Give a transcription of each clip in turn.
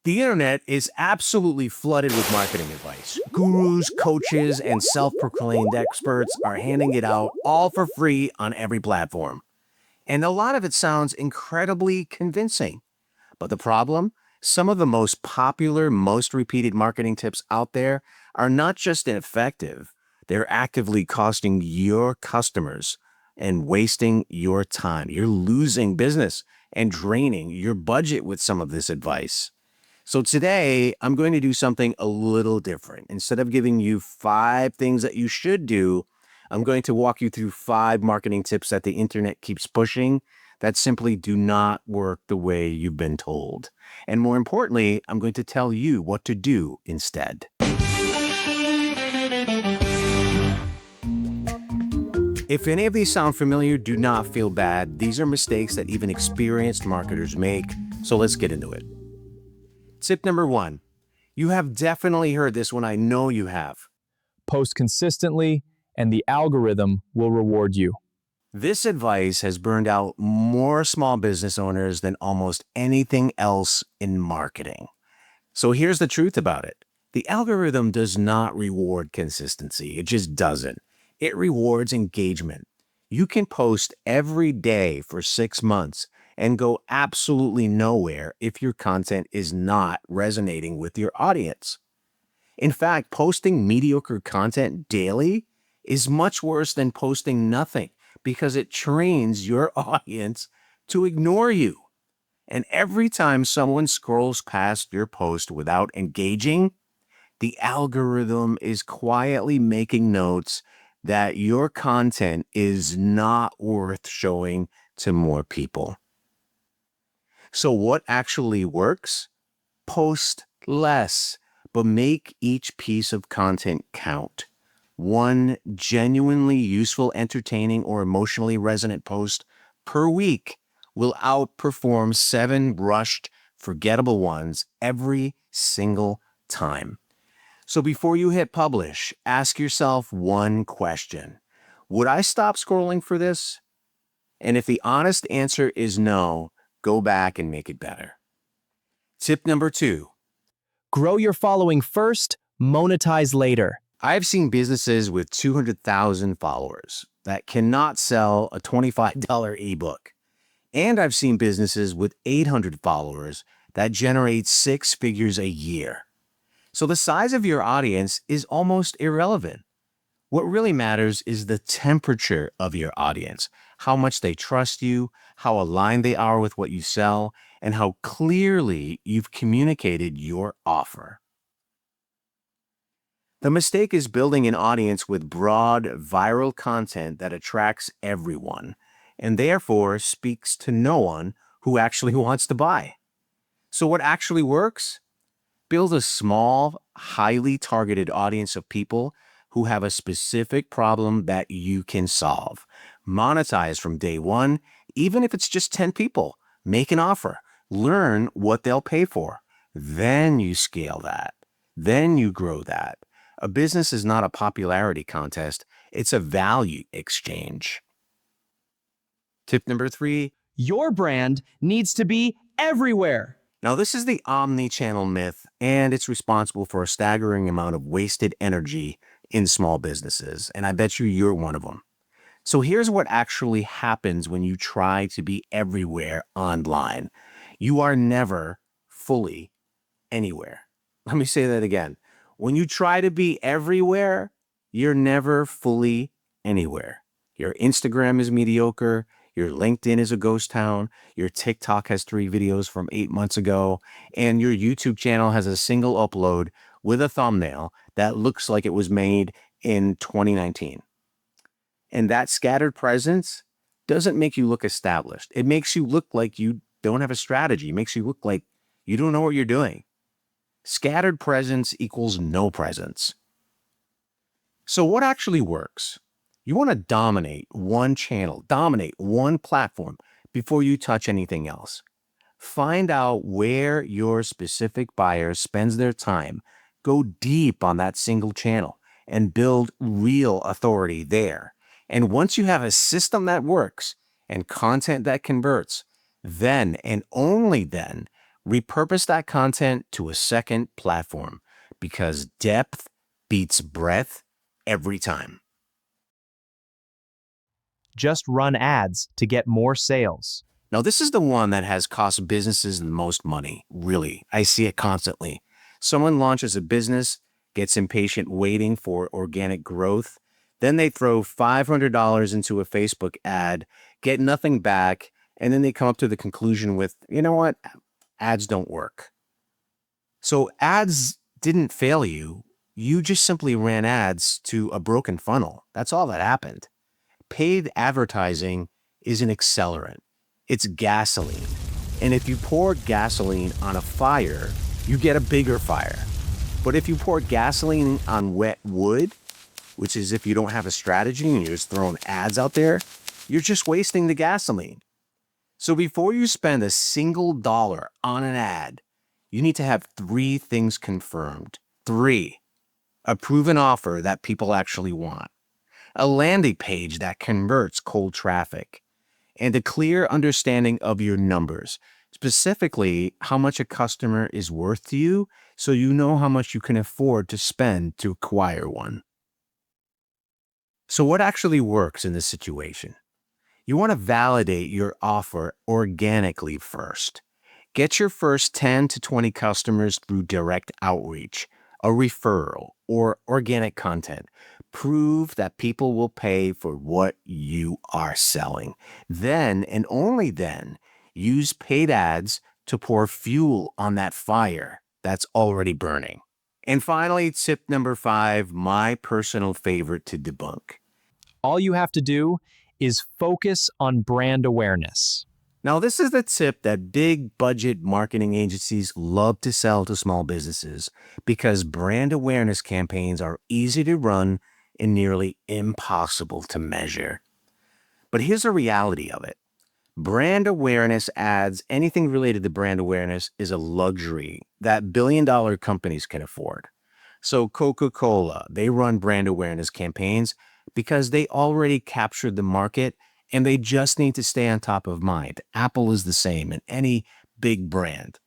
The internet is absolutely flooded with marketing advice. Gurus, coaches, and self-proclaimed experts are handing it out all for free on every platform. And a lot of it sounds incredibly convincing. But the problem? Some of the most popular, most repeated marketing tips out there are not just ineffective, they're actively costing your customers and wasting your time. You're losing business and draining your budget with some of this advice. So today, I'm going to do something a little different. Instead of giving you 5 things that you should do, I'm going to walk you through 5 marketing tips that the internet keeps pushing that simply do not work the way you've been told. And more importantly, I'm going to tell you what to do instead. If any of these sound familiar, do not feel bad. These are mistakes that even experienced marketers make. So let's get into it. Tip number 1. You have definitely heard this one. I know you have. Post consistently, and the algorithm will reward you. This advice has burned out more small business owners than almost anything else in marketing. So here's the truth about it. The algorithm does not reward consistency. It just doesn't. It rewards engagement. You can post every day for 6 months and go absolutely nowhere if your content is not resonating with your audience. In fact, posting mediocre content daily is much worse than posting nothing because it trains your audience to ignore you. And every time someone scrolls past your post without engaging, the algorithm is quietly making notes that your content is not worth showing to more people. So what actually works? Post less, but make each piece of content count. One genuinely useful, entertaining, or emotionally resonant post per week will outperform 7 rushed, forgettable ones every single time. So before you hit publish, ask yourself one question. Would I stop scrolling for this? And if the honest answer is no, go back and make it better. Tip number 2. Grow your following first, monetize later. I've seen businesses with 200,000 followers that cannot sell a $25 ebook. And I've seen businesses with 800 followers that generate 6 figures a year. So the size of your audience is almost irrelevant. What really matters is the temperature of your audience, how much they trust you, how aligned they are with what you sell, and how clearly you've communicated your offer. The mistake is building an audience with broad, viral content that attracts everyone, and therefore speaks to no one who actually wants to buy. So what actually works? Build a small, highly targeted audience of people who have a specific problem that you can solve. Monetize from day one, even if it's just 10 people. Make an offer. Learn what they'll pay for. Then you scale that. Then you grow that. A business is not a popularity contest. It's a value exchange. Tip number 3. Your brand needs to be everywhere. Now, this is the omni-channel myth, and it's responsible for a staggering amount of wasted energy in small businesses, and I bet you're one of them. So here's what actually happens when you try to be everywhere online. You are never fully anywhere. Let me say that again. When you try to be everywhere, you're never fully anywhere. Your Instagram is mediocre. Your LinkedIn is a ghost town. Your TikTok has 3 videos from 8 months ago. And your YouTube channel has a single upload with a thumbnail that looks like it was made in 2019. And that scattered presence doesn't make you look established. It makes you look like you don't have a strategy. It makes you look like you don't know what you're doing. Scattered presence equals no presence. So what actually works? You want to dominate one channel, dominate one platform before you touch anything else. Find out where your specific buyer spends their time. Go deep on that single channel and build real authority there. And once you have a system that works and content that converts, then and only then Repurpose that content to a second platform because depth beats breadth every time. Just run ads to get more sales. Now, this is the one that has cost businesses the most money. Really, I see it constantly. Someone launches a business, gets impatient waiting for organic growth. Then they throw $500 into a Facebook ad, get nothing back, and then they come up to the conclusion with, you know what? Ads don't work. So ads didn't fail you. You just simply ran ads to a broken funnel. That's all that happened. Paid advertising is an accelerant. It's gasoline. And if you pour gasoline on a fire, you get a bigger fire. But if you pour gasoline on wet wood, which is if you don't have a strategy and you're just throwing ads out there, you're just wasting the gasoline. So before you spend a single dollar on an ad, you need to have 3 things confirmed. 3, a proven offer that people actually want, a landing page that converts cold traffic, and a clear understanding of your numbers, specifically how much a customer is worth to you so you know how much you can afford to spend to acquire one. So what actually works in this situation? You want to validate your offer organically first. Get your first 10 to 20 customers through direct outreach, a referral, or organic content. Prove that people will pay for what you are selling. Then, and only then, use paid ads to pour fuel on that fire that's already burning. And finally, tip number 5, my personal favorite to debunk. All you have to do is focus on brand awareness. Now, this is the tip that big budget marketing agencies love to sell to small businesses because brand awareness campaigns are easy to run and nearly impossible to measure. But here's the reality of it. Brand awareness ads, anything related to brand awareness, is a luxury that billion-dollar companies can afford. So Coca-Cola, they run brand awareness campaigns because they already captured the market and they just need to stay on top of mind. Apple is the same, and any big brand.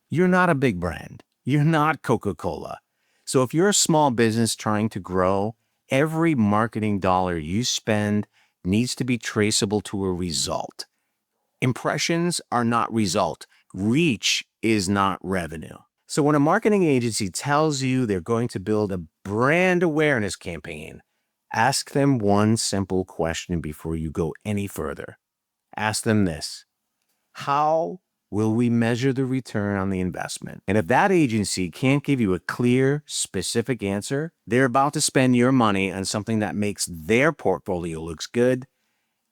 You're not a big brand. You're not Coca-Cola. So if you're a small business trying to grow, every marketing dollar you spend needs to be traceable to a result. Impressions are not result. Reach is not revenue. So when a marketing agency tells you they're going to build a brand awareness campaign, ask them one simple question before you go any further. Ask them this: how will we measure the return on the investment? And if that agency can't give you a clear, specific answer, they're about to spend your money on something that makes their portfolio looks good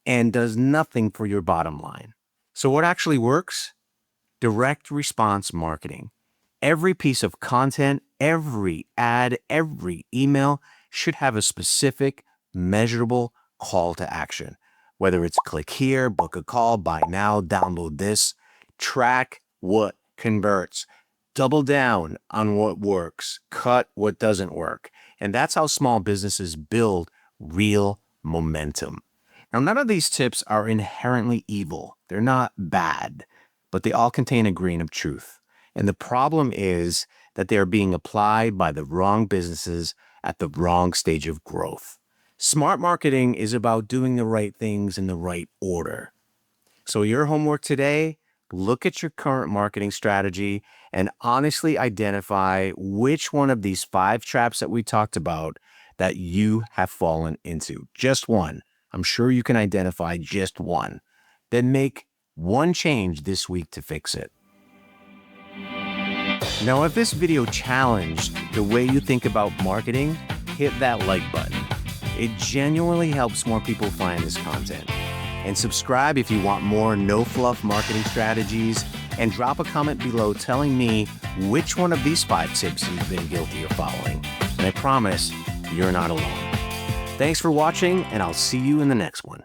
and does nothing for your bottom line. So what actually works? Direct response marketing. Every piece of content, every ad, every email should have a specific, measurable call to action. Whether it's click here, book a call, buy now, download this. Track what converts. Double down on what works. Cut what doesn't work. And that's how small businesses build real momentum. Now, none of these tips are inherently evil. They're not bad, but they all contain a grain of truth. And the problem is that they are being applied by the wrong businesses at the wrong stage of growth. Smart marketing is about doing the right things in the right order. So your homework today, look at your current marketing strategy and honestly identify which one of these 5 traps that we talked about that you have fallen into. Just one. I'm sure you can identify just one. Then make one change this week to fix it. Now, if this video challenged the way you think about marketing, hit that like button. It genuinely helps more people find this content. And subscribe if you want more no-fluff marketing strategies, and drop a comment below telling me which one of these 5 tips you've been guilty of following. And I promise you're not alone. Thanks for watching, and I'll see you in the next one.